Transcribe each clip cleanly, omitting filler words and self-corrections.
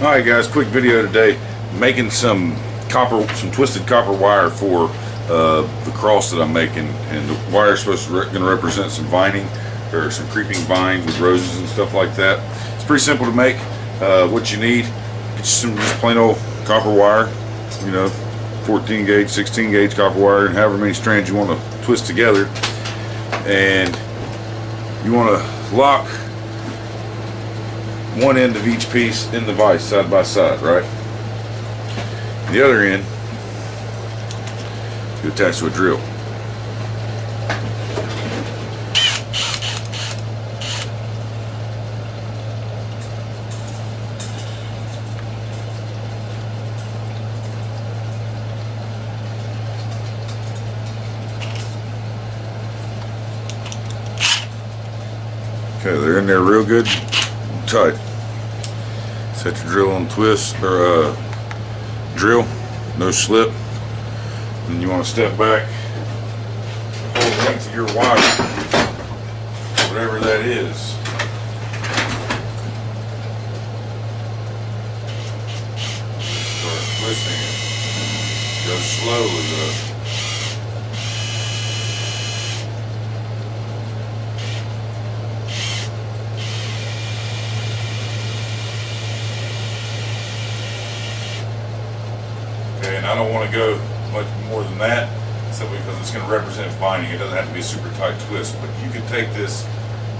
Alright guys, quick video today, making some twisted copper wire for the cross that I'm making, and the wire is going to represent some vining, or some creeping vine with roses and stuff like that. It's pretty simple to make. What you need, get you some just plain old copper wire, 14 gauge, 16 gauge copper wire, and however many strands you want to twist together, and you want to lock one end of each piece in the vise side by side, right? The other end you attach to a drill. Okay, they're in there real good, tight. Set your drill on twist, or drill, no slip. And you want to step back, hold the length of your wire, whatever that is. Start twisting it. Go slowly though. And I don't want to go much more than that, simply because it's going to represent binding. It doesn't have to be a super tight twist, but you can take this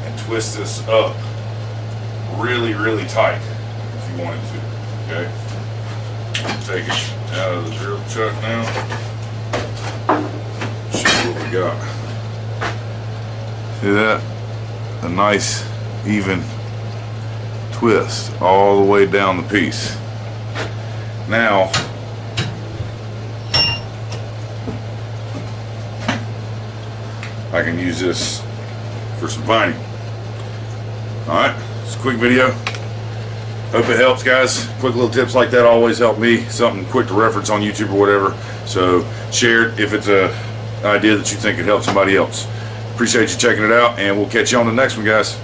and twist this up really, really tight if you wanted to. Okay, take it out of the drill chuck now. See what we got. See that? A nice even twist all the way down the piece. Now I can use this for some vining. Alright, it's a quick video. Hope it helps, guys. Quick little tips like that always help me. Something quick to reference on YouTube or whatever. So share it if it's an idea that you think could help somebody else. Appreciate you checking it out, and we'll catch you on the next one, guys.